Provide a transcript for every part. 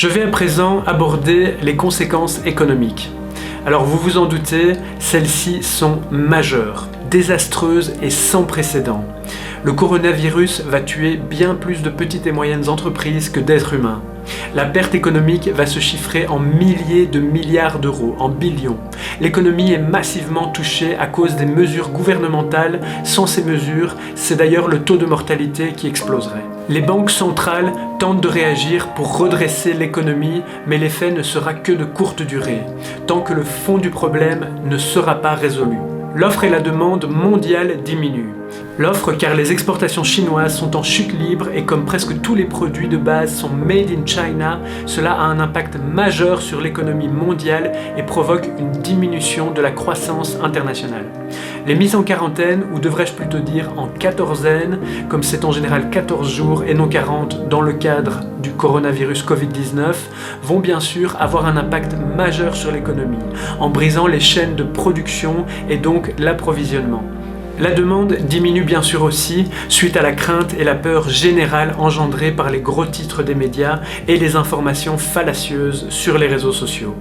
Je vais à présent aborder les conséquences économiques. Alors vous vous en doutez, celles-ci sont majeures, désastreuses et sans précédent. Le coronavirus va tuer bien plus de petites et moyennes entreprises que d'êtres humains. La perte économique va se chiffrer en milliers de milliards d'euros, en billions. L'économie est massivement touchée à cause des mesures gouvernementales. Sans ces mesures, c'est d'ailleurs le taux de mortalité qui exploserait. Les banques centrales tentent de réagir pour redresser l'économie, mais l'effet ne sera que de courte durée, tant que le fond du problème ne sera pas résolu. L'offre et la demande mondiale diminuent. L'offre car les exportations chinoises sont en chute libre et comme presque tous les produits de base sont made in China, cela a un impact majeur sur l'économie mondiale et provoque une diminution de la croissance internationale. Les mises en quarantaine, ou devrais-je plutôt dire en quatorzaine, comme c'est en général 14 jours et non 40 dans le cadre du coronavirus Covid-19, vont bien sûr avoir un impact majeur sur l'économie, en brisant les chaînes de production et donc l'approvisionnement. La demande diminue bien sûr aussi suite à la crainte et la peur générale engendrée par les gros titres des médias et les informations fallacieuses sur les réseaux sociaux.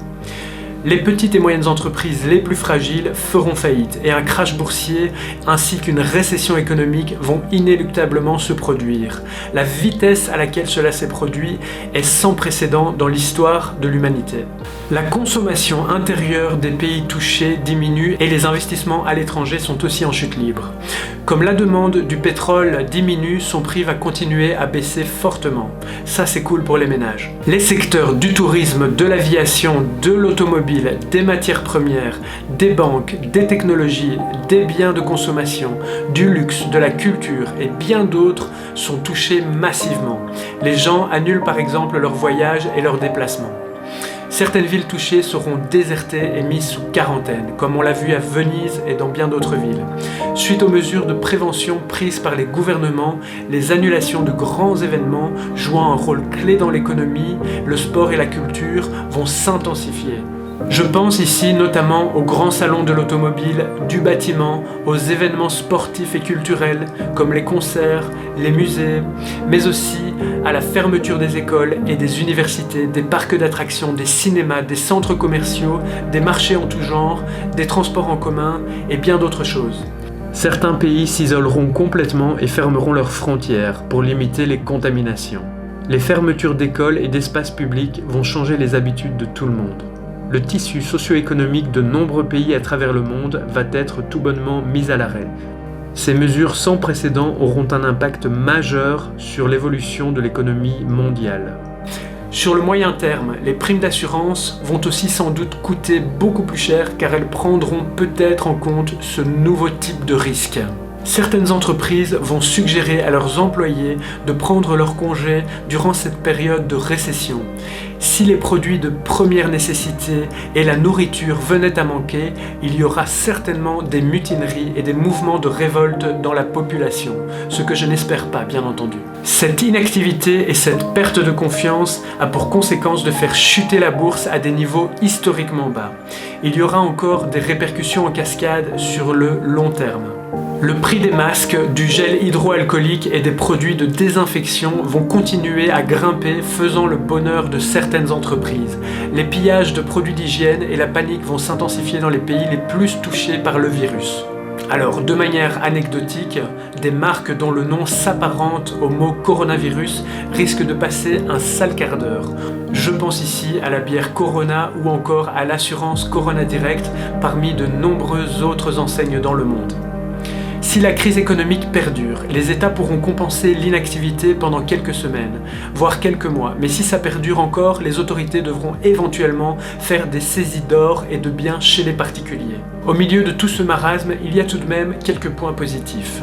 Les petites et moyennes entreprises les plus fragiles feront faillite et un crash boursier ainsi qu'une récession économique vont inéluctablement se produire. La vitesse à laquelle cela s'est produit est sans précédent dans l'histoire de l'humanité. La consommation intérieure des pays touchés diminue et les investissements à l'étranger sont aussi en chute libre. Comme la demande du pétrole diminue, son prix va continuer à baisser fortement. Ça c'est cool pour les ménages. Les secteurs du tourisme, de l'aviation, de l'automobile, des matières premières, des banques, des technologies, des biens de consommation, du luxe, de la culture et bien d'autres sont touchés massivement. Les gens annulent par exemple leurs voyages et leurs déplacements. Certaines villes touchées seront désertées et mises sous quarantaine, comme on l'a vu à Venise et dans bien d'autres villes. Suite aux mesures de prévention prises par les gouvernements, les annulations de grands événements jouant un rôle clé dans l'économie, le sport et la culture vont s'intensifier. Je pense ici notamment aux grands salons de l'automobile, du bâtiment, aux événements sportifs et culturels comme les concerts, les musées, mais aussi à la fermeture des écoles et des universités, des parcs d'attractions, des cinémas, des centres commerciaux, des marchés en tout genre, des transports en commun et bien d'autres choses. Certains pays s'isoleront complètement et fermeront leurs frontières pour limiter les contaminations. Les fermetures d'écoles et d'espaces publics vont changer les habitudes de tout le monde. Le tissu socio-économique de nombreux pays à travers le monde va être tout bonnement mis à l'arrêt. Ces mesures sans précédent auront un impact majeur sur l'évolution de l'économie mondiale. Sur le moyen terme, les primes d'assurance vont aussi sans doute coûter beaucoup plus cher car elles prendront peut-être en compte ce nouveau type de risque. Certaines entreprises vont suggérer à leurs employés de prendre leur congé durant cette période de récession. Si les produits de première nécessité et la nourriture venaient à manquer, il y aura certainement des mutineries et des mouvements de révolte dans la population, ce que je n'espère pas, bien entendu. Cette inactivité et cette perte de confiance a pour conséquence de faire chuter la bourse à des niveaux historiquement bas. Il y aura encore des répercussions en cascade sur le long terme. Le prix des masques, du gel hydroalcoolique et des produits de désinfection vont continuer à grimper, faisant le bonheur de certaines entreprises. Les pillages de produits d'hygiène et la panique vont s'intensifier dans les pays les plus touchés par le virus. Alors, de manière anecdotique, des marques dont le nom s'apparente au mot coronavirus risquent de passer un sale quart d'heure. Je pense ici à la bière Corona ou encore à l'assurance Corona Direct parmi de nombreuses autres enseignes dans le monde. Si la crise économique perdure, les États pourront compenser l'inactivité pendant quelques semaines, voire quelques mois. Mais si ça perdure encore, les autorités devront éventuellement faire des saisies d'or et de biens chez les particuliers. Au milieu de tout ce marasme, il y a tout de même quelques points positifs.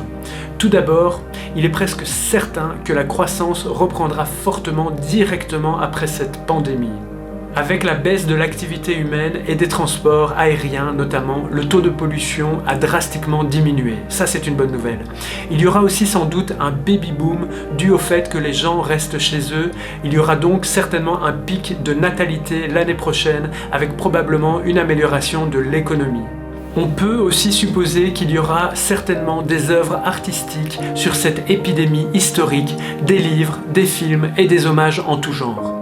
Tout d'abord, il est presque certain que la croissance reprendra fortement directement après cette pandémie. Avec la baisse de l'activité humaine et des transports aériens notamment, le taux de pollution a drastiquement diminué. Ça, c'est une bonne nouvelle. Il y aura aussi sans doute un baby-boom dû au fait que les gens restent chez eux. Il y aura donc certainement un pic de natalité l'année prochaine avec probablement une amélioration de l'économie. On peut aussi supposer qu'il y aura certainement des œuvres artistiques sur cette épidémie historique, des livres, des films et des hommages en tout genre.